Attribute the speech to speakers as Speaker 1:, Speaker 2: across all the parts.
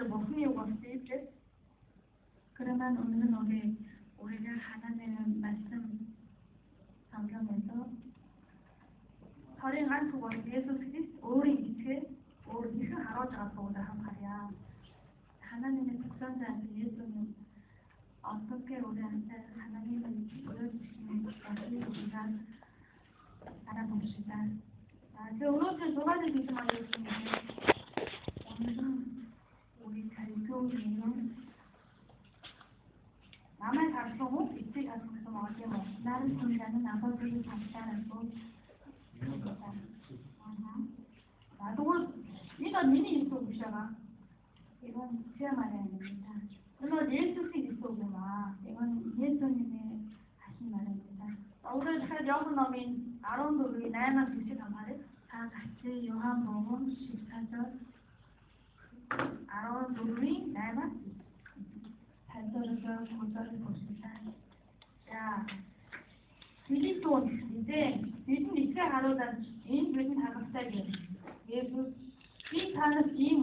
Speaker 1: 먹으려고
Speaker 2: 그러면 오늘은 우리가 하나님의 말씀 성경에서
Speaker 1: 서랭한 그거 예수 그리스도 우리 이렇게 우리 할아버지가 오다한 말이야.
Speaker 2: 하나님의 특성자한테 예수는 어떻게 우리한테 하나님을 보여주시는 것까지 우리가 알아봅시다.
Speaker 1: 오늘 두 가지 기준만 있습니다.
Speaker 2: 오늘은 우리 발표 내용
Speaker 1: 남의 가르쳐고 이치 가르쳐서 말이야.
Speaker 2: 나를 통하는 아버지를 봤다라고 했다.
Speaker 1: 나도 이건 니니 있어 보셔라.
Speaker 2: 이건 시험하려 합니다.
Speaker 1: 이건 예수 그리스도구나.
Speaker 2: 이건 예수님의 하신 말입니다.
Speaker 1: 오늘 새 여분놈인 아론도를 나야만 드시단 말이야.
Speaker 2: 다 같이 요한복음 14절
Speaker 1: 아론도를 나야만
Speaker 2: 8절에서 9절을 봅시다.
Speaker 1: 자, 그리스도 이제 bizim iki harodan in bütün hakikatler Yesus bir tanesi iyi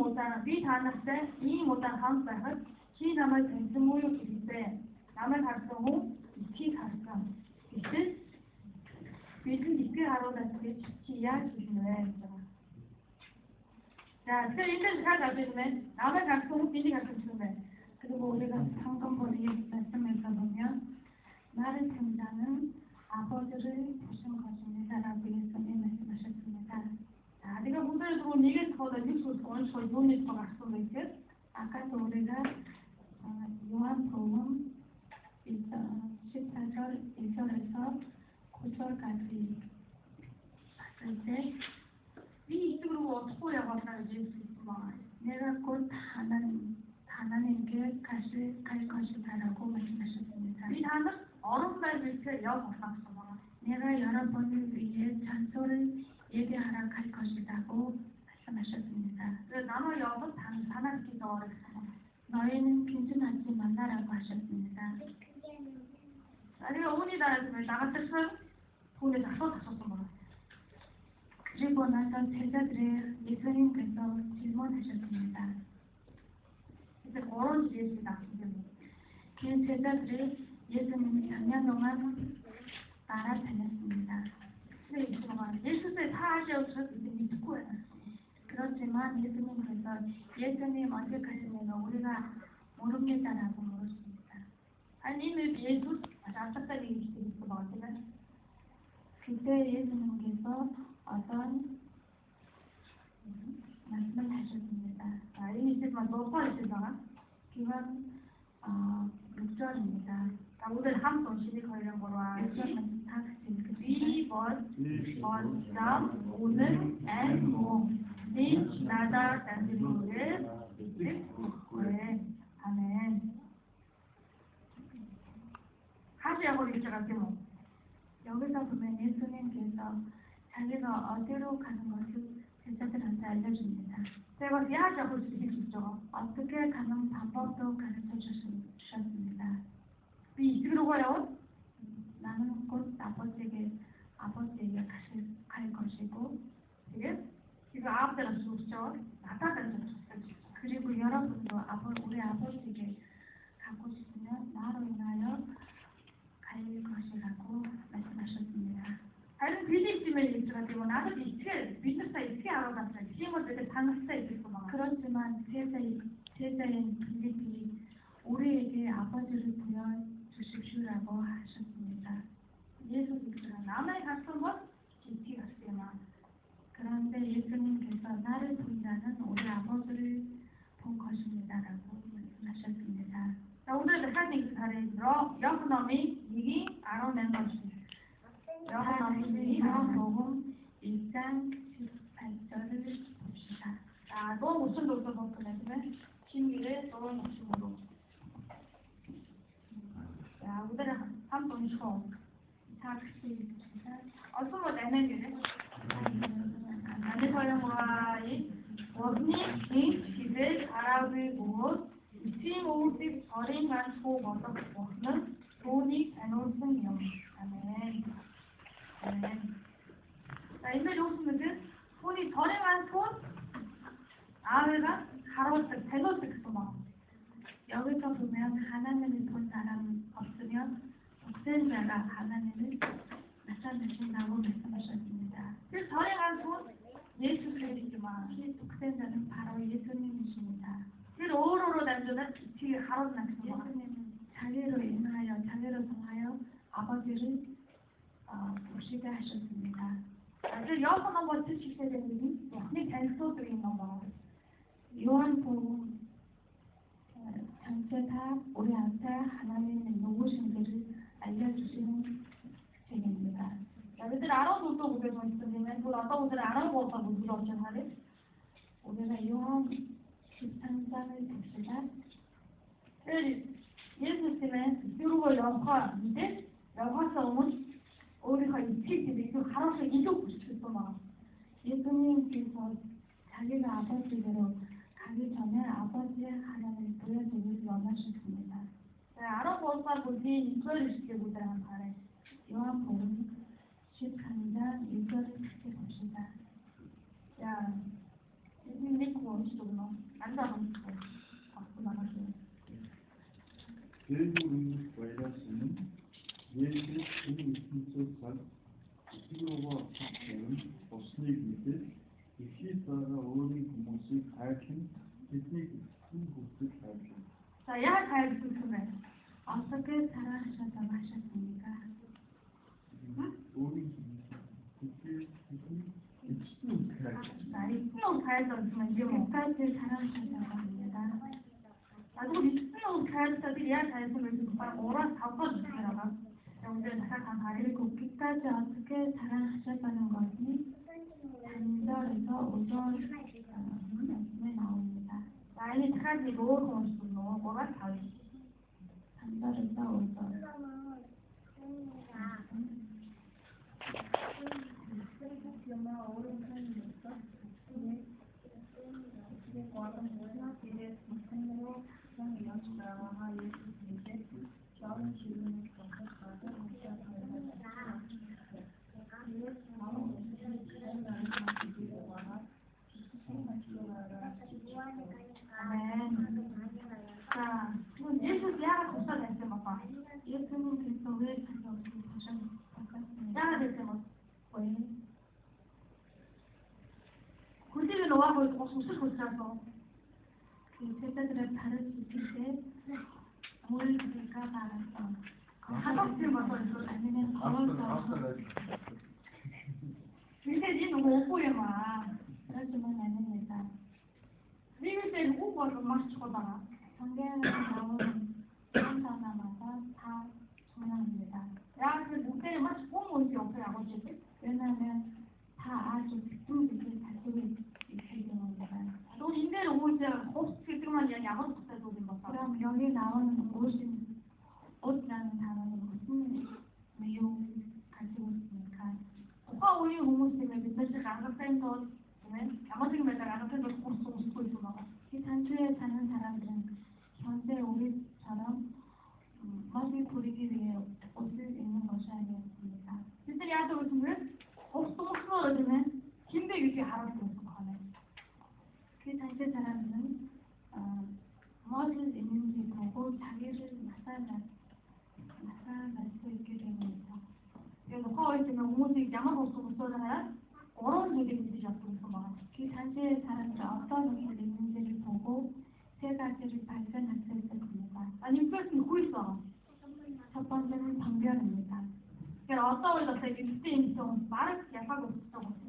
Speaker 1: mutan ham bahar ki namaz temsimuyu kilise namaz harcamu iki harcam işte bizim iki harodan kiya kişine 자, 그 일을 잘 가지면 남의 각성은 비리 같은
Speaker 2: 그리고 우리가 성경보리의 말씀에서 보면 나를 통자는 아버지를 보신 것입니다라고 예수님 말씀하셨습니다.
Speaker 1: 자, 네가 문제를 들어온 얘기에서 뉴스 오늘 저희 논의서 갔어 이렇게.
Speaker 2: 아까도 우리가 요한복음 14절 1절에서 9절까지 봤을 때
Speaker 1: 이 이쪽으로 어떻게 야가다는 예수 있구나.
Speaker 2: 내가 곧 하나님께 갈 것이다라고 말씀하셨습니다.
Speaker 1: 이 단은 어른들 때 여봤어.
Speaker 2: 내가 여러분을 위해 전설을 얘기하러 갈 것이라고 말씀하셨습니다.
Speaker 1: 나는 여섯 단하기도 어렵어.
Speaker 2: 너희는 빈준하지 말라라고 하셨습니다.
Speaker 1: 아니 어머니다에서 나갔을 돈에 다 썼어.
Speaker 2: 그리고 나서 제자들의 예수님께서 질문하셨습니다.
Speaker 1: 이제 그런 예수다.
Speaker 2: 그 제자들이 예수님을 3년 동안 따라다녔습니다.
Speaker 1: 예수의 사하셔서 믿고
Speaker 2: 그렇지만 예수님께서 예수님 언제까지는 우리가 모릅니다라고 물었습니다.
Speaker 1: 아니 예수 아깝다니 있을 것 같은데.
Speaker 2: 그때 예수님께서 어떤 말씀을 하셨습니다.
Speaker 1: 이 이제만 더 빠르시다가
Speaker 2: 그건 6절입니다.
Speaker 1: 오늘 한 번씩이 걸린 거로
Speaker 2: 6절은 다 같이
Speaker 1: We was down 오늘 and home. 나다 단지모를 왜 아멘. 하시하고 읽자가 뭐
Speaker 2: 여기서 보면 예수님께서 자기가 어디로 가는 것을 제자들한테 알려줍니다.
Speaker 1: 제가 대하자고 있죠.
Speaker 2: 어떻게 가는 방법도 가르쳐 주셨습니다.
Speaker 1: 이쪽으로 가요?
Speaker 2: 나는 곧 아버지에게 갈 것이고,
Speaker 1: 이거 아버지랑 주죠. 나타나는 주죠.
Speaker 2: 그리고 여러분도 우리 아버지에게 가고 싶으면 나로 인하여 갈 것이라고 말씀하셨습니다.
Speaker 1: 다른 빌리지면 일주가 되고 나도 이틀 믿음사 이틀 알아봤어요. 시험을 때때 방학사 있겠구만.
Speaker 2: 그렇지만 제자인 빌립이 우리에게 아버지를 보여주십시오라고 하셨습니다.
Speaker 1: 예수 그리스도 남의 각성은 지티 갔으나
Speaker 2: 그런데 예수님께서 나를 본다는 우리 아버지를 본 것입니다라고 말씀하셨습니다.
Speaker 1: 자, 오늘 하신 사례 들어 여분놈이 이기 알아낸 것입니다.
Speaker 2: 여분놈이 요한복음 1장 18절을 봅시다.
Speaker 1: 자, 너 무슨 도서 벗겨내면 신기를 너의 목숨으로. 자, 오늘 한 번씩
Speaker 2: 다 같이 읽읍시다.
Speaker 1: 어서 내는 길에 아니 서영화의 원리 집에 알아보고 팀오십 어린간 소 먹는 돈이 배놓습니다. 아멘. 아멘. 자, 인들 욕심은 손이 저렴한 손 아내가 가로색 배놓색 손 harus nak semua.
Speaker 2: 예수님은 자기로 인하여 자기로 통하여 아버지를 보시게 하셨습니다.
Speaker 1: Jadi jag kan vara till sig det ni kan stå för inom bara.
Speaker 2: 요한복음 전체 다 우리 앞에 하나님의 누구신지를 알려주시는 책입니다.
Speaker 1: Ya betul arah untuk bukan sebenarnya kalau atau udah arah apa bukan option hari.
Speaker 2: 우리가 요한 13장을 봅시다.
Speaker 1: Jadi Yesus ini suruh 영화 이제 영화성은 우리가 이 책이 이거 하나서 이쪽 싶어 막.
Speaker 2: 예수님께서 자기가 아버지대로 가기 전에 아버지의 하나님을 보여주길 원하셨습니다.
Speaker 1: arah apa 보지 이거를 쉽게 보더라 말해.
Speaker 2: 요한복음 13장 1절을 함께 봅시다.
Speaker 1: 야, 이제 그거 시도구나. 앉아서 갖고 나가서.
Speaker 3: 대부분 바이러스는 예수 그리스도의 피로와 사건은 없으니까 이시다가 어린 구멍을 가르친 그때 큰 곳을 가르친.
Speaker 1: 자, 야, 잘 듣으면.
Speaker 2: 어떻게 살아하셨다고 하셨습니까?
Speaker 3: 어린 그때 큰 가르친.
Speaker 1: 자, 이 수영 잘해서 있으면 이제 뭐.
Speaker 2: 끝까지 살아하셨다고 합니다.
Speaker 1: 나도 이 수영 잘해서 야, 잘했으면 이제 막 뭐라 바꿔주시더라가. 여러분들 다간 다리.
Speaker 2: 그리고 끝까지 어떻게 살아하셨다는 것이 3절에서 5절 말씀에 나옵니다.
Speaker 1: 나이 차지 놓고 싶어. 뭐라 잘.
Speaker 2: 3절에서 5절.
Speaker 1: 자, 예수 야가 독사 됐을 막.
Speaker 2: 예수님께서 왜 자격을 하셨습니까?
Speaker 1: 야가 됐을 막.
Speaker 2: 왜?
Speaker 1: 굴집에 놓아고 있고 무슨 곳이라서.
Speaker 2: 그 제자들의 발을 씻을 때 물기가 말아서
Speaker 1: 하덕질 맞서 있어.
Speaker 2: 아니면 걸어서
Speaker 1: 이제 누구 못 보여마.
Speaker 2: 그러지만 아닙니다.
Speaker 1: 믿을 때는 오고 좀 마시거나.
Speaker 2: 성경에 나오는 사람마다 다 중요합니다.
Speaker 1: 야, 그 목대를 마시고 뭔지 없어요, 아버지.
Speaker 2: 왜냐하면 다 아주 집중적인 자식이 있기 때문입니다.
Speaker 1: 너 인대를 오고 있어요. 혹시 지금만 야간 숙제 도진 것 같아.
Speaker 2: 그럼 여기 나오는 옷이라는 단어는 무슨 내용을 가지고 있습니까?
Speaker 1: 오빠 우리 공무집에 며칠 안각센터 야마지기 몇달 안각센터 고소 쓰고 있어 봐.
Speaker 2: 이 산주에 사는 사람들은 현재 우리처럼 멋을 부리기 위해 옷을 입는 것이 아니었습니다.
Speaker 1: 이들이 하도 있으면 없어 쓰러지면 힘들 유지 하라고 하네.
Speaker 2: 그 당시 사람들은 무엇을 입는지 보고 자기를 나타낼 수 있게 됩니다.
Speaker 1: 그래서 화가 있으면 공무집 야마고 쓰잖아요. 어려운 얘기를 들으셨고 있어 봐.
Speaker 2: 그 당시의 사람들은 어떤 옷을 입는지를 보고 세 가지를 발견할 수 있었습니다.
Speaker 1: 아니 그래서 누구 있어?
Speaker 2: 첫 번째는 방변입니다.
Speaker 1: 그러니까 어떤 우리가 되게 그때 좀 말을 약하고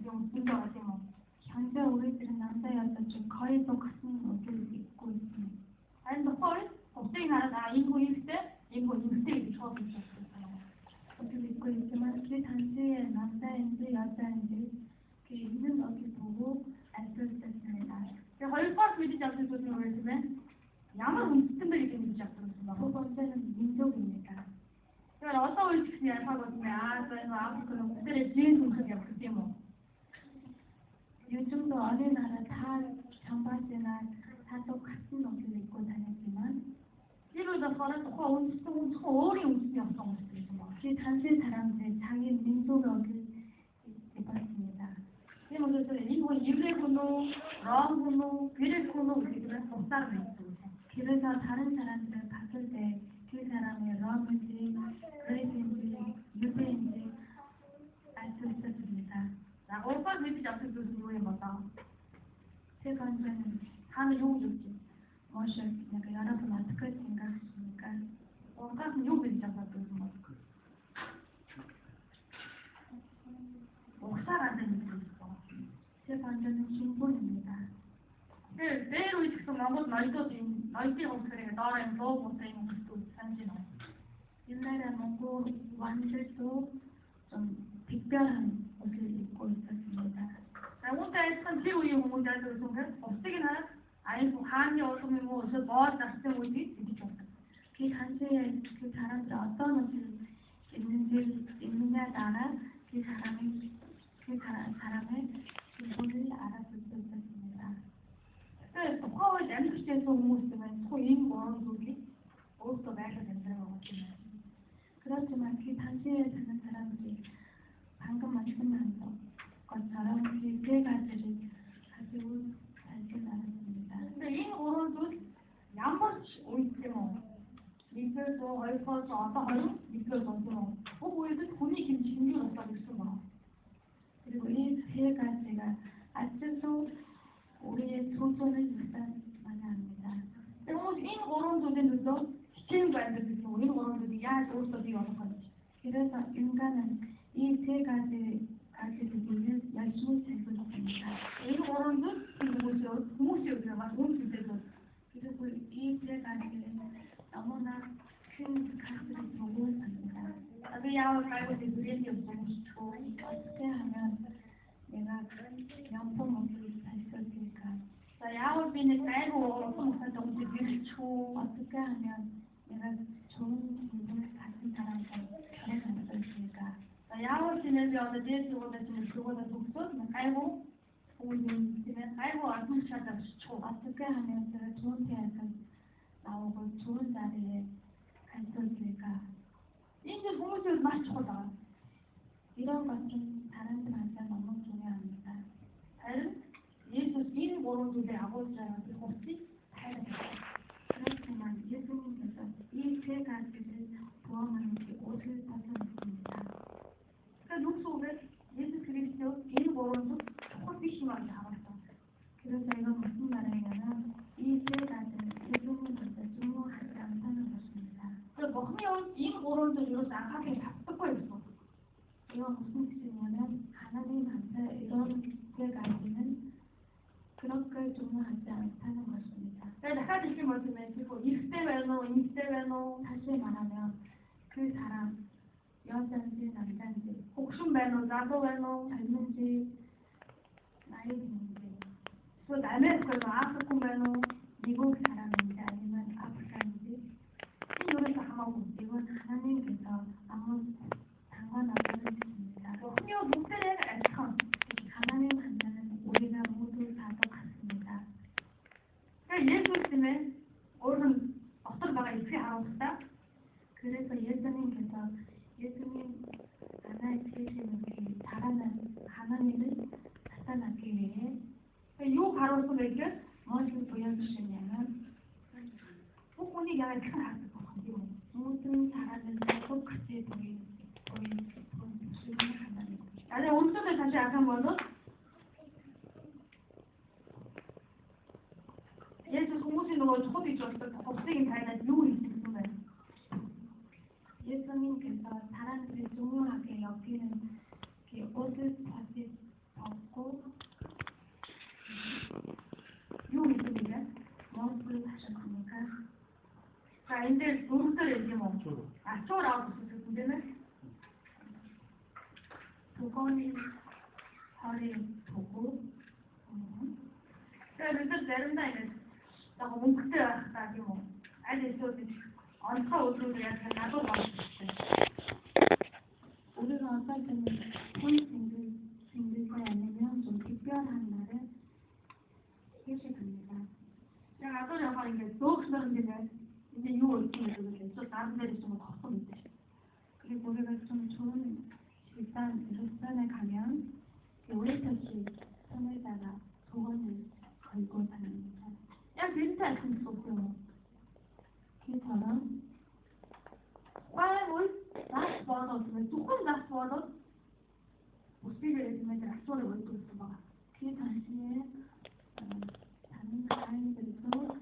Speaker 1: 좀 진짜가 때문에.
Speaker 2: 현재 우리들은 남자 여자중 거의 똑같은 옷을 입고 있습니다.
Speaker 1: 아니 또 헐? 갑자기 나 인고 있을 때 인고 그때 처음 있었어요.
Speaker 2: 옷을 입고 있지만 그 당시에 남자인지 여자인지 그 입는 옷을 보고 알 수 있었습니다.
Speaker 1: 얼마 되지 않는 소리를 했으면 양은 씀들이 되지 않습니다.
Speaker 2: 두 번째는 민족입니다.
Speaker 1: 그러니까 어떤 우리 알파거든요. 그래서 아프리카는 그들의 지은 종족이야 그때 뭐.
Speaker 2: 요즘도 어느 나라 다 청바지나 다 똑같은 옷을 입고 다녔지만
Speaker 1: 집에서는 또 엄청 어린 옷이었던 것이죠.
Speaker 2: 그 당시 사람들이 자기 민족 옷을 입었습니다.
Speaker 1: 그래서 인고 일레군노, 라군노, 비례군노 이렇게 그런 복사를 했어요.
Speaker 2: 그래서 다른 사람들 봤을 때 그 사람의 럼인지 그레이인지 유대인지 알 수 있었습니다.
Speaker 1: 나 얼마 되지 않는 소리를 맞다.
Speaker 2: 세 번째는
Speaker 1: 하는 용도지.
Speaker 2: 무엇이었습니까? 여러분 어떻게 생각하십니까?
Speaker 1: Orası yok edeceğiz zaten. Oksaran demiştim.
Speaker 2: 세 번째는 신분입니다.
Speaker 1: 내로 이렇게 나머지 나이가 없으니까 나랑 너 못하는 것도 산지나.
Speaker 2: 옛날에 몽골 왕들도 좀 특별한 옷을 입고 있었습니다.
Speaker 1: 혼자 참 지우이 혼자들 좀 없으긴 하나. 아니고 한이 어쩌면 뭐 저 뭐하다 싶은 거지 이렇게.
Speaker 2: 그 당시에 그 사람들이 어떤 옷을 입느냐에 따라 그 사람의 신분을 알아볼 수 있었습니다.
Speaker 1: 그래서 서울 램프시에서 오시면 소인 원소리 어디서 말도 된다는 것 같아요.
Speaker 2: 그렇지만 그 당시에 사는 사람들이 방금 말씀한 것처럼 그 세 가지를 가지고 살지 않았습니다.
Speaker 1: 근데 이 오른도 양반씩 오있지만 미끌도 얼퍼서 아빠가요 미끌도 좀 보고에도 돈이 김치인 없다고 있어.
Speaker 2: 그리고 이 세 가지가 아직도 우리의 조선을 일단하게 합니다.
Speaker 1: 그리고 이 오른도에도 시키는 거에도 있고 이 오른도도 야 저기서 어서 가지.
Speaker 2: 그래서 인간은 이 세 가지를 열심히 살고 있습니다.
Speaker 1: 이 오른도 무엇이요 그냥 무엇이 되도
Speaker 2: 그리고 이 세 가지를 너무나 큰 가치를 보고 있습니다.
Speaker 1: 나도 야을 깔고 되들이 없고 싶고
Speaker 2: 어떻게 하면 내가 명품 옷을 살 수 있을까?
Speaker 1: 나 야을 비는 깔고 무슨 정치 비추
Speaker 2: 어떻게 하면 내가 좋은 기분을 가진 사람과 살아갈 수 있을까?
Speaker 1: 나 야을 비는 여자 제주보다 좀 그거보다 독서 깔고 오늘 집에 깔고 아픈 찾아 비추
Speaker 2: 어떻게 하면 제가 좋은 대학을 나오고 좋은 자리에 갈 수 있을까?
Speaker 1: 이제 무엇을 맞춰다
Speaker 2: 이런 것은 사람들한테 너무 중요합니다.
Speaker 1: 다른 예수 인 오른도의 아버지랑 없이 다른
Speaker 2: 그렇지만 예수님께서 이 세 가지를 포함한 옷을 벗어냈습니다.
Speaker 1: 그 녹속에 예수 그리스도 인 오른도 조금 심하게 알았다.
Speaker 2: 그래서 이건 무슨 말이냐면 이 세 가지는 예수님께서 중요하지 않다는 것입니다.
Speaker 1: 그 먹으면 인 오른도 이거 나가게 다 뜯고 있어.
Speaker 2: 이건 무슨 뜻이냐면 하나님한테 이런 세 가지는 그렇게 중요하지 않다는 것입니다.
Speaker 1: 내가 이렇게 말씀해주고 이스테베노
Speaker 2: 다시 말하면 그 사람 여자인지 남자인지
Speaker 1: 혹순베노 나도베노
Speaker 2: 젊은지 나이 든지
Speaker 1: 그 남해스베노 아프쿠베노
Speaker 2: 미국 사람인지 아니면 아프리카인지
Speaker 1: 이 노래도 하고
Speaker 2: 이건 하나님께서 아무 상관없다는 뜻입니다.
Speaker 1: 흥여 목대의 애착
Speaker 2: 하나님한테는 우리가 모두 다 똑같습니다.
Speaker 1: 예수 때문에 오른 어떤 바가 있지 않았다?
Speaker 2: 그래서 예수님 하나의 계시는 그 잘하는 하나님을 나타나기 위해
Speaker 1: 이 가로수에게
Speaker 2: 무엇을 보여주시냐면
Speaker 1: 복군이 양을 큰 하트
Speaker 2: 모든 사람을 똑같이 보여주시는 하나님.
Speaker 1: 나는 온전을 다시 약한 거는 예수 공부시는 걸 초도 있었을 때 법적인 다양한 이유가 있었으면
Speaker 2: 예수님께서 사람들이 중요하게 여기는 그 옷을 다시 벗고
Speaker 1: 이유가 있으니까
Speaker 2: 무엇을 하셨습니까?
Speaker 1: 자 이제 노릇들을 이제 뭐
Speaker 3: 저도
Speaker 1: 쪼라고 했을 텐데는
Speaker 2: 두건이 허리 두고
Speaker 1: 그래서 내린다 이제 나가 몸그때라 나게 뭐 알지 저기 안타 옷을 내가 나도 봤을
Speaker 2: 우리가 어떨 때는 손이 힘들 때 아니면 좀 특별한 날에 휴식합니다.
Speaker 1: 내가 나도 하는 게 너무 그런데 이제 이유가 있으면 그렇게 저 다른 데를 좀 걱정인데
Speaker 2: 그리고 우리가 좀 좋은 일산에 가면 오래터치 손에다가 도원을 걸고 다닙니다.
Speaker 1: 야 비슷할 수 있었고
Speaker 2: 그처럼
Speaker 1: Waar wordt dat wat met toekomst worden? Misschien met de actoren wordt toegevoegd.
Speaker 2: 그 당시에 다른 사람들도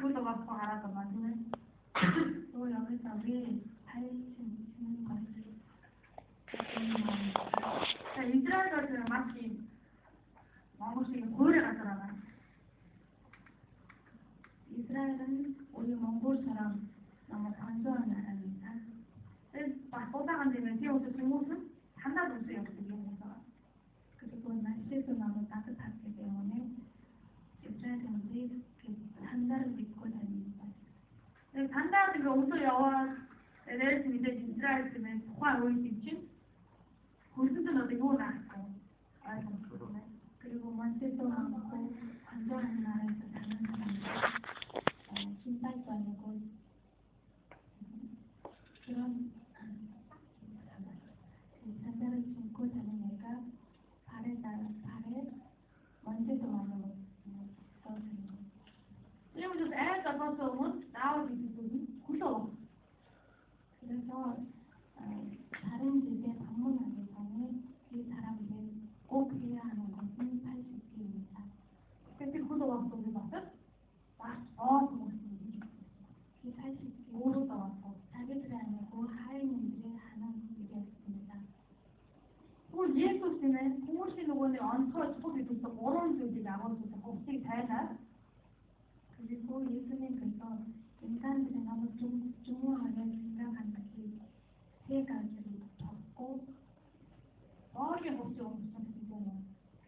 Speaker 1: 거기다 와서 알았더만 지금.
Speaker 2: 또 여기서 왜 발치는 것을
Speaker 1: 자, 이스라엘 같은 마치 마음속에 고열에 갔더라고요.
Speaker 2: 이스라엘은 우리 몽골처럼 너무 건조한 나라입니다.
Speaker 1: 막 쏟아간 데면 뛰어서 뒷모습 하나도 없어요. 그래서
Speaker 2: 그리고 날씨도 너무 따뜻하기 때문에 이스라엘 사람들이 단다를 입고 다닙니다.
Speaker 1: 단다는 게 없어요. 내일 이제 이스라엘 때문에 정말 오이지 골수도 어디 오나고 아이고 그러네.
Speaker 2: 그리고 먼지도 많고 건조한 나라에서 사는 사람들 신발도 아니고 그런 단다를 신고 다니는 애가 발에 먼지도 많이 떠다니고
Speaker 1: 그리고 애가 벗어오면 나오기 기분이 무서워.
Speaker 2: 그래서 다른 집에 방문하기 전에 이 사람들 꼭 해야 하는 것은 팔굽혀입니다.
Speaker 1: 그때 무서워서 우리 봤어? 멋있지.
Speaker 2: 이 팔굽혀
Speaker 1: 모르다 왔어.
Speaker 2: 자기들이 아니고 하인들이 하는 일이었습니다.
Speaker 1: 그 예수 때문에 고시는 원에 안터 저기 있어 어른 들이 나와서 혹시 되나?
Speaker 2: 그리고 예수님께서 인간들이 너무 중요하게 생각하는 세 가지를 적고
Speaker 1: 머리에 없이 없었을 때는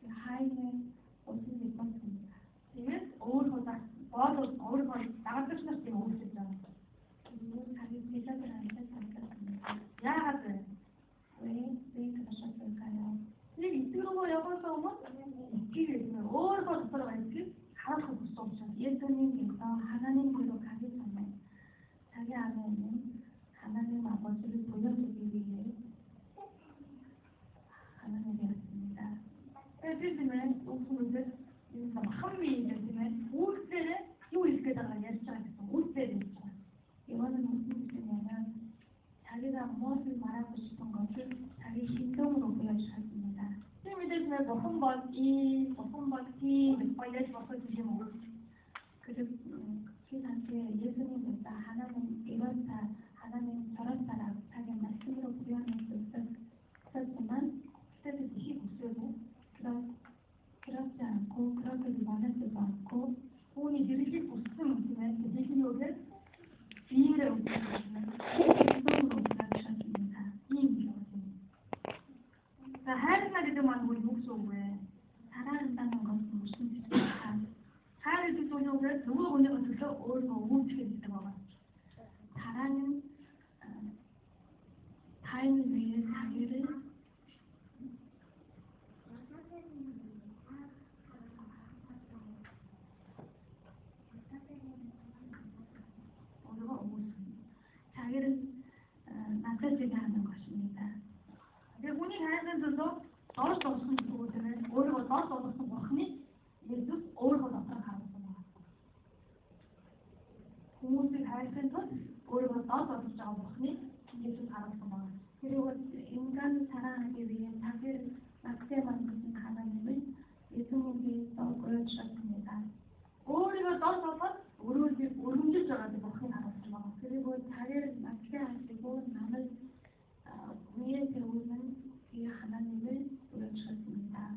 Speaker 2: 그 하인의 옷을 입었습니다.
Speaker 1: 지금 어울거다 와도 어울거 나가 끝났을 때 먹을 수 있잖아.
Speaker 2: 그리고 자기 제자들한테 던졌습니다.
Speaker 1: 야하들
Speaker 2: 왜 그러셨을까요?
Speaker 1: 이게 이끌고 여기서 오면 이끼를 있으면 어울거 들어가 있지 가서 볼 수 없어.
Speaker 2: 예수님께서 하나님께로 가기 전에 자기 안에 있는 하나님 아버지를 보여주기 위해 하는 일이었습니다.
Speaker 1: 해주시면 목숨을 한미 되시면 올 때는 요 이렇게다가 예수님께서 올 때는
Speaker 2: 이거는 무슨 뜻이냐면 자기가 무엇을 말하고 싶은 것을 자기 행동으로 보여주셨습니다.
Speaker 1: 힘이 되시면 뭐 한번 이, 뭐 한번 이, 몇번 이렇게 바꿔주시면
Speaker 2: 그리고 그 당시에 예수님께서 하나님 이렇다, 하나님 저렇다라고 자기 말씀으로 표현할 수 있었지만
Speaker 1: 그때도 힘 없어도
Speaker 2: 그렇지 않고 그렇게 원하지도 않고
Speaker 1: 돈이 들으실 수 없으면 대신요를 비밀을 없애주시면
Speaker 2: 행동으로 보여주셨습니다.
Speaker 1: 비밀을 자, 하얀날이지만 우리 목소리에
Speaker 2: 사랑한다는 것은 무슨 뜻일까?
Speaker 1: 하얀을 듣고 왜 누가 보내고 듣고 어디서 어떻게 듣고
Speaker 2: 사랑은 타인을 위해 자기를
Speaker 1: 어디가 어디
Speaker 2: 자기를 낮춰지게 하는 것입니다.
Speaker 1: 근데 우리 하얀들도 나올 수 없으면 그거는 어디가 나올 수 없으면 뭐하니 예수 어디가 나타나는 거야. 공무원들 하얀들도 어디가 나올 수 없으면 뭐하니 예수 알아서 막
Speaker 2: 그리고 인간을 사랑하기 위해 자기를 낮게 만드신 하나님을 예수님께서 보여주셨습니다.
Speaker 1: 우리가 떠서서 오른쪽 쪽한테 먹고 나갔어.
Speaker 2: 그리고 자기를 낮게 하시고 남을 위에 세우는 이 하나님을 보여주셨습니다.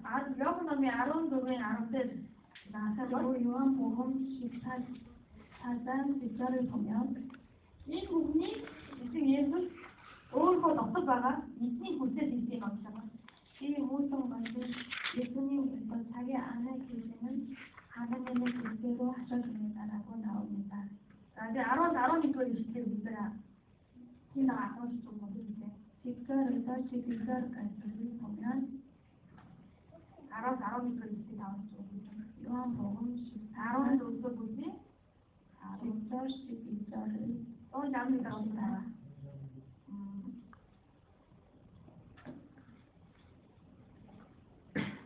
Speaker 1: 아주 여분놈이 아론dom이 아론데
Speaker 2: 그리고 요한복음 14장 10절을 보면
Speaker 1: 이 부분이 지금 예수 얼굴 없어봐가 이미 굳게 뒤지 없잖아.
Speaker 2: 이 모든 것을 예수님께서 자기 안에 계시는 하나님의 뜻대로 하셨습니다라고 나옵니다.
Speaker 1: 이제 아론이 그 시키는 문제야. 지나 아론이 좀 모르는데
Speaker 2: 10절에서 11절까지를 보면
Speaker 1: 아론이 그 시키 나오죠.
Speaker 2: 요한복음
Speaker 1: 아론도 그 뭐지?
Speaker 2: 10절 11절을
Speaker 1: 또 잡니다 없다.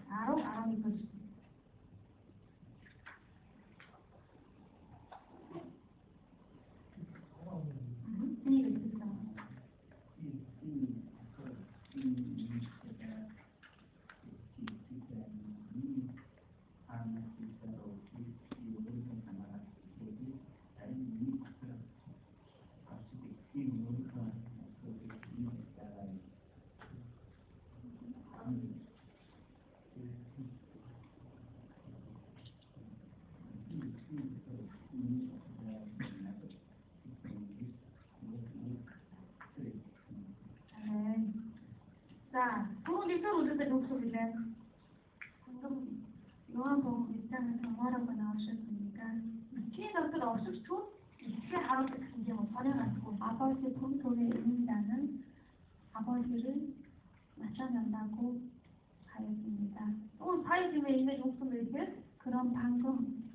Speaker 1: 아론이 그 시키. 이게 있어. 네. 자, 부모님 입장 어쨌든 욕설이래.
Speaker 2: 방금 요한복음 1장에서 뭐라고 나오셨습니까?
Speaker 1: Kinder kunnen al zus doen, die 하나도 이제 뭐 버려가지고
Speaker 2: 아버지 품속에 있는 자는 아버지를 나타난다고 하였습니다.
Speaker 1: 또 사회심에 있는 욕설을 이렇게
Speaker 2: 그럼 방금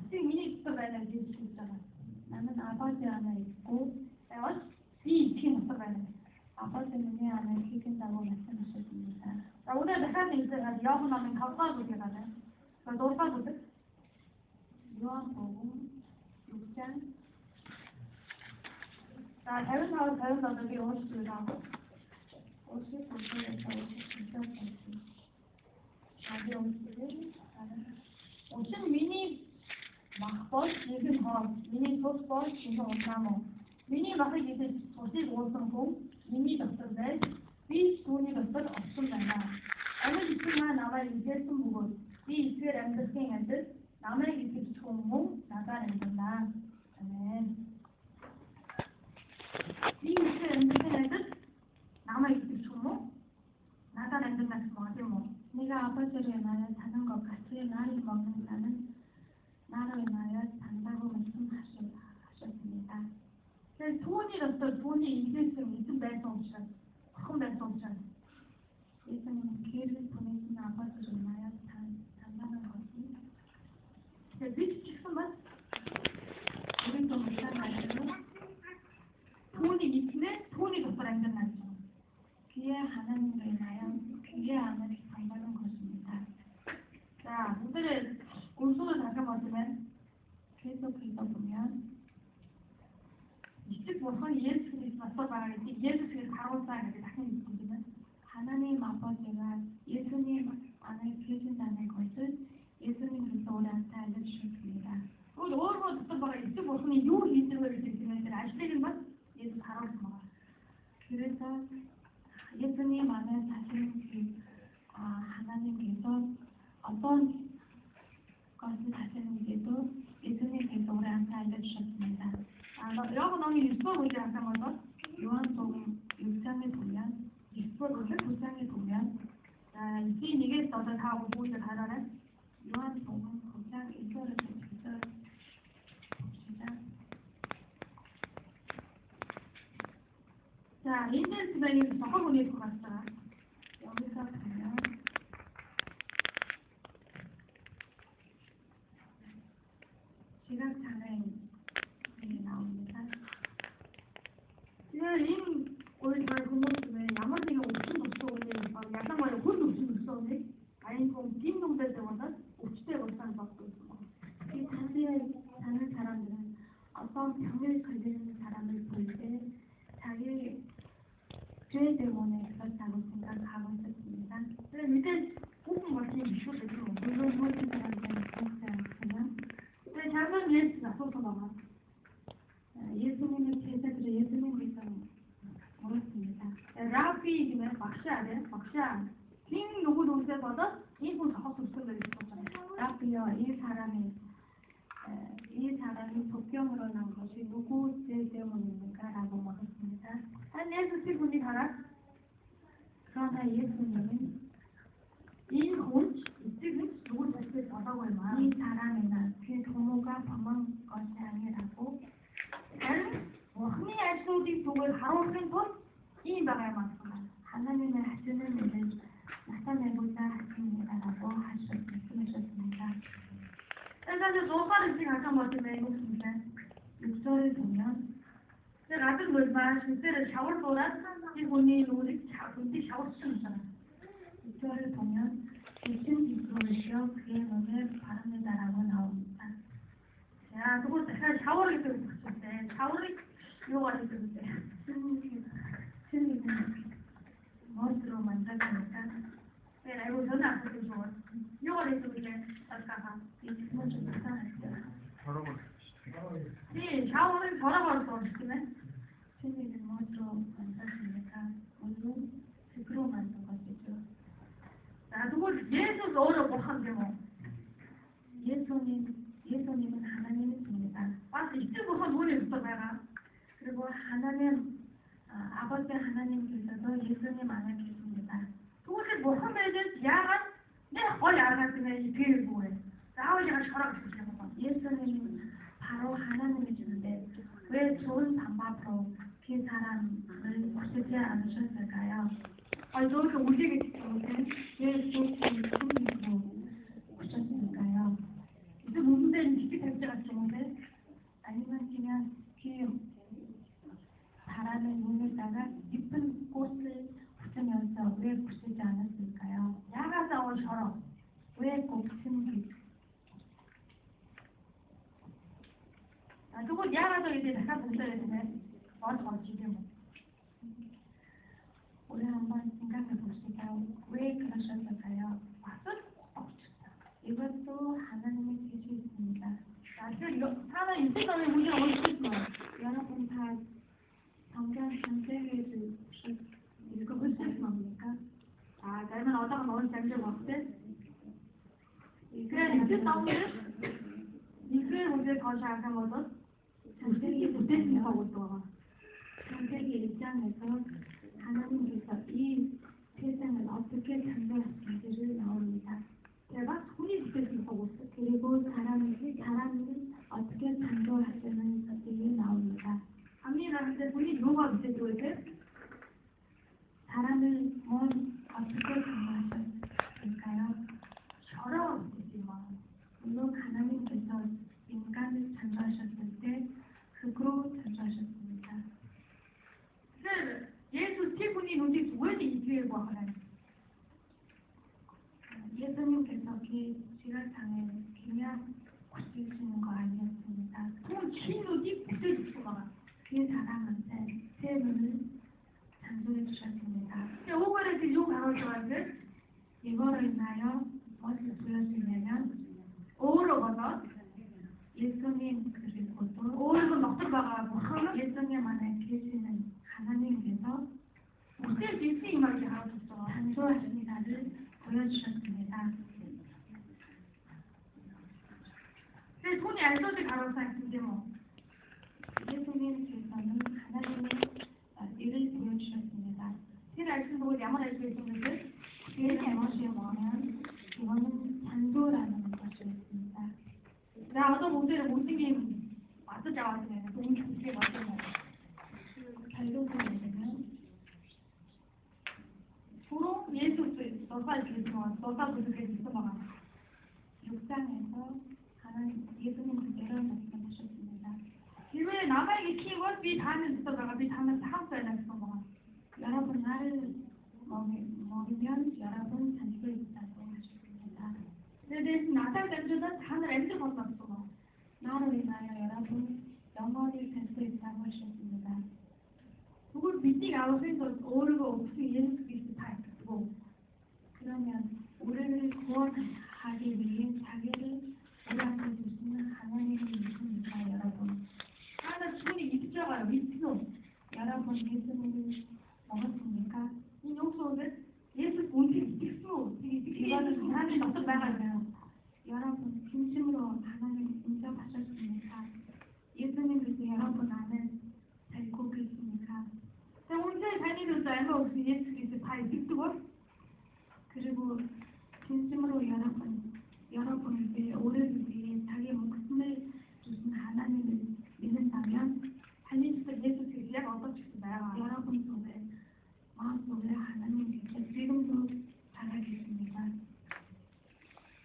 Speaker 1: 지금 이니 있어가야 돼 있잖아.
Speaker 2: 나는 아버지 안에 있고
Speaker 1: 이 팀 있어가야 돼.
Speaker 2: 아버지는 내 안에 계신다고 말씀하셨습니다.
Speaker 1: 자, 오늘 내가 있어가지고 여분하면 가까워도 되거든. 너 싸거든.
Speaker 2: 요한복음 6장
Speaker 1: 자, 자연사들이 오시더라고.
Speaker 2: 55절에서 57절까지
Speaker 1: 자기 오시를 오신 미니 막벌 지금 미니 tos벌 지금 온나무 미니 막을 이제 소식 오성공 미니 덕분에 비 돈이 덕분 없습니다. 어느 이쯤만 남아 이제 숨고 이 이틀 엠드생한테 남의 이틀 총무 나가는구나. 네. 이 이틀 엠드생한테 남의 이틀 총무 나가는구나. 뭐
Speaker 2: 네가 아버지를 인하여 사는 것 같이 나를 먹는 자는 나로 인하여 산다고 말씀하셨습니다.
Speaker 1: 돈이 이길수록 이쯤 배송시간, 큰 배송시간.
Speaker 2: 예수님은 기회를 보내신 아버지를 인하여 산다는 것이
Speaker 1: 미치 싶으면
Speaker 2: 우리도 마찬가지로
Speaker 1: 돈이 미치네, 돈이 더 사랑된다는 거.
Speaker 2: 귀에 하나님을 인하여 귀에 안을 산다는 것입니다.
Speaker 1: 자, 오늘의 골수를 다시 맞으면
Speaker 2: 계속 읽어보면
Speaker 1: 이집 보선 예수 그리스도 써봐야지. 예수 그리스도 바로 써야지. 당연히 있거든요.
Speaker 2: 하나님 아버지가 예수님 안에 계신다는 것을 예수님께서 우리한테 알려주셨습니다.
Speaker 1: 우리 얼굴 써봐야 이집 보선이 요 이집을 이렇게 되면 아시는 건 예수 바로 써.
Speaker 2: 그래서 예수님 안에 사시는 하나님께서 어떤 것을 사시는지도 예수님께서 우리한테 알려주셨습니다.
Speaker 1: 여러분 너무 유튜브 보지 않았던
Speaker 2: 요한복음 6장에 보면
Speaker 1: 유튜브
Speaker 2: 9장에 보면
Speaker 1: 자, 이게 너도 다 보이게 달아내.
Speaker 2: 요한복음 9장 1절에서 2절 봅시다.
Speaker 1: 자, 인터넷 시간이 적어보낼것 같다.
Speaker 2: 여기서 보면 지각장애인이 나옵니다.
Speaker 1: 우리 잘 공부했으면 야마지가 옥수수 없어. 약간 말해 혼도 옥수수 없네. 아니면 빈동될 때마다 옥수수에 없다는 밖에 없어.
Speaker 2: 이 타지에 사는 사람들은 어떤 병을 걸리는 사람을 볼 때 자기 죄 때문에 그렇다고 생각하고 있었습니다.
Speaker 1: 밑에 부분 말씀이 있거든요.
Speaker 2: 물론 모든 사람들은 그렇지 않지만
Speaker 1: 작은 예수가 쏟아나가.
Speaker 2: 예수님의 제자들이 예수님께서 물었습니다.
Speaker 1: 라피이면 막샤. 긴 누구 동생보다 이분 더 속성을 있었잖아요.
Speaker 2: 라비여 이 사람이 독경으로 난 것이 누구 죄 때문입니까? 라고 물었습니다.
Speaker 1: 한 예수 친구니 가라.
Speaker 2: 그러나 예수님은
Speaker 1: 인혼 지금 누구 자식을 받아고 해봐.
Speaker 2: 이 사람이나 그 부모가 범한 것이 아니라고
Speaker 1: 흔히 알 수 없는 독을 가로는 것 이인당할 만큼
Speaker 2: 하나님의 하시는 일을 나타내고자 하십니다라고 말씀하셨습니다.
Speaker 1: 사실 너가를 지금 아까 말씀해 놓습니다.
Speaker 2: 6절을 보면
Speaker 1: 같은 걸만 실제로 샤워보다 이 본인이 우리 샤워 쓰잖아.
Speaker 2: 6절을 보면 대신 빗소리여 그의 눈을 바릅니다라고 나옵니다.
Speaker 1: 야, 그거 샤워를 들고 있을 때 샤워를 이용하는 때
Speaker 2: 스님은 무엇으로 만들었습니까?
Speaker 1: 내가 이거 전혀 안 쓰고 좋아. 이용하는 때 아까
Speaker 2: 이 질문을 못하는데요.
Speaker 1: 이 샤워를 전화번호 시키네.
Speaker 2: 스님은 무엇으로 만들었습니까? 물론 흙으로 만든 것이죠.
Speaker 1: 야, 그걸 예수 넣으려고 한게 뭐.
Speaker 2: 예수 예수님은 하나님이십니다.
Speaker 1: 맞지? 이쪽으로 한 번에 붙어봐라.
Speaker 2: 그리고 하나님, 아버지 하나님께서도 예수님 안에 계십니다.
Speaker 1: 도대체 모하메드 야간 내 어디 알았으면 이 비를 보고 해. 아버지가 저라고 주시는 거.
Speaker 2: 예수님은 바로 하나님이신데 왜 좋은 방법으로 그 사람을 구시지 않으셨을까요?
Speaker 1: 아니 저렇게 오지게 찍어오세요.
Speaker 2: 왜 좋은 손으로 구셨을까요?
Speaker 1: 이제 무슨 데는 지키택지가 찍는데?
Speaker 2: 아니면 그냥 그 바람의 눈에다가 예쁜 꽃을 붙으면서 왜 구시지 않았을까요?
Speaker 1: 야가 싸워 저러.
Speaker 2: 왜꼭 숨기?
Speaker 1: 아 그거 야가서 이제 내가 본다야 되네. 맞아 지금.
Speaker 2: 우리 한번 생각해 보시죠. 왜 그러셨을까요?
Speaker 1: 맞아?
Speaker 2: 이것도 하나님의 뜻이 있습니다.
Speaker 1: 야 지금 이거 하나 이 세상에 우리가 어디 있어?
Speaker 2: 여러분 다 성경 전체를 읽어보실 겁니까?
Speaker 1: 아 내면 어디가 너는 잠들 왔대? 그래
Speaker 2: 그냥
Speaker 1: 이제 싸우면 이스라엘 문제 더 잘하거든.
Speaker 2: 창세기
Speaker 1: 못됐으니까 못 도와.
Speaker 2: 창세기 1장에서 하나님께서 이 세상을 어떻게 창조하신지를 나옵니다.
Speaker 1: 내가 손이 못됐으니까 못 써.
Speaker 2: 그리고 사람을 어떻게 창조하시는지 나옵니다.
Speaker 1: 아미라한테 손이 누가 못됐고 이렇게?
Speaker 2: 사람을 어떻게 창조하셨을까요?
Speaker 1: 저러 못됐지만.
Speaker 2: 물론 하나님께서 인간을 창조하셨을 때 흙으로 창조하셨습니다.
Speaker 1: 그래 예수 티분이 눈치 왜 이기고 하나님?
Speaker 2: 예수님께서 그 지각상에 그냥 구시시는 거 아니었습니다.
Speaker 1: 돈 치누지 붙여주시거나.
Speaker 2: 그 사람한테 새 눈을 창조해 주셨습니다.
Speaker 1: 오버레지 욕 나올 줄 알지?
Speaker 2: 이거로 인하여 무엇을 보여주냐면
Speaker 1: 오로 가서
Speaker 2: 예수님 그리고 또
Speaker 1: 오로 막들다가 뭐 하나?
Speaker 2: 예수님 안에 계시는 하나님께서
Speaker 1: 못될 수 있으니 말이야 알아줬어.
Speaker 2: 창조하신 나를 보여주셨습니다.
Speaker 1: 내 돈이 안 써지 가로사 근데 뭐.
Speaker 2: 예수님께서는 하나님의 일을 보여주셨습니다.
Speaker 1: 제가 알수 있는 거 야만 알수 있었는데.
Speaker 2: 그게 무엇이냐면 이거는 창조라는 것이었습니다.
Speaker 1: 나 어떤 모델을 못생긴 맞으자 왔네. 너무 좋게 맞잖아.
Speaker 2: 결론적으로는
Speaker 1: 주로 예수 너사 그리스도 너사 그리스도 막
Speaker 2: 6장에서 하나님 예수님 그대로 말씀하셨습니다.
Speaker 1: 이번에 남에게 키운 비 다는 있어다가 비 다는 사업자에 있어 막.
Speaker 2: 여러분 나를 먹이면 여러분 잔수 있다고 하셨습니다.
Speaker 1: 내 대신 나살 던져서 다는 엠드 건넜어 막.
Speaker 2: 나로 인하여 여러분 영원히 잔수 있다고 하셨습니다.
Speaker 1: 그걸 믿기가 아웃해서 오르고 없이 예수 그리스도 다 있고.
Speaker 2: 그러면 우리를 구원하기 위해 자기를 우리한테 주시는 하나님이 누구입니까 여러분?
Speaker 1: 하나 주문이 입자가요 미치노.
Speaker 2: 여러분 예수님을 먹었습니까?
Speaker 1: 이 욕소인데 예수 본체 익수 이거는 하나님 어떤 나가요.
Speaker 2: 여러분 진심으로 하나님 인정하셨습니까? 예수님께서 여러분 안에 살고 계십니까?
Speaker 1: 자 혼자 다니면서 알고 없이 예수 그리스도 다 믿고.
Speaker 2: 그리고 진심으로 여러분을 위해 오래를 위해 자기 목숨을 주신 하나님을 믿는다면
Speaker 1: 다니면서 예수 그리스도가 어떻게 나야.
Speaker 2: 여러분 속에 마음속에 하나님께서 지금도 살아계십니다.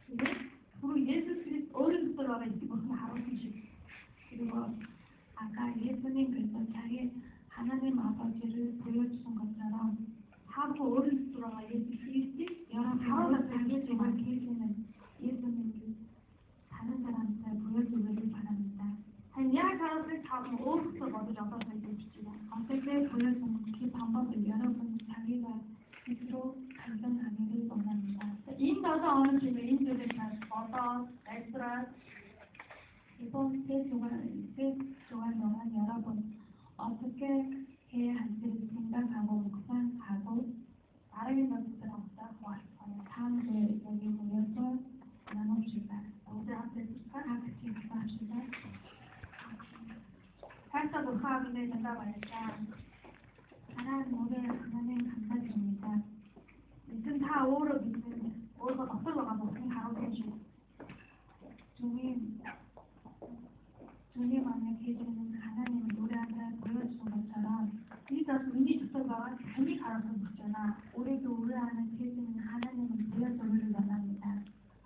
Speaker 1: 근데 그리고 예수 그리스도 어른 들어가 있지 무슨 하루씩.
Speaker 2: 그리고 아까 예수님께서 자기 하나님 아버지를 보여주신 것처럼
Speaker 1: 하루 어른 들어가 예수 그리스도
Speaker 2: 여러분 자기 집에 계시는 예수님을 다른 사람한테 보여주기를 바랍니다.
Speaker 1: 야 사람들 다 어디서 먼저 잡아서 이렇게
Speaker 2: 어떻게 보여주는 그 방법을 여러분 자기가 스스로 발견하기를 원합니다.
Speaker 1: 인도서 어느 집에 인도를 잘 얻어 엑스트라
Speaker 2: 이번 세 주간 동안 여러분 어떻게 해야 할지를 생각하고 묵상하고
Speaker 1: 다른 것들 없다. 와,
Speaker 2: 다음 주에 여기 모여서 나눕시다.
Speaker 1: 어제 앞에 잘 된다 말했다.
Speaker 2: 잘한 노래 하나님 감사드립니다.
Speaker 1: 믿음 다 어우러 믿음 어우러 앞으로 가서 우리 가로해주고
Speaker 2: 주님 안에 계시는 하나님의 노래 하나 보여주신 것처럼
Speaker 1: 이자 은지 주소가 많이 갈아서 묻잖아.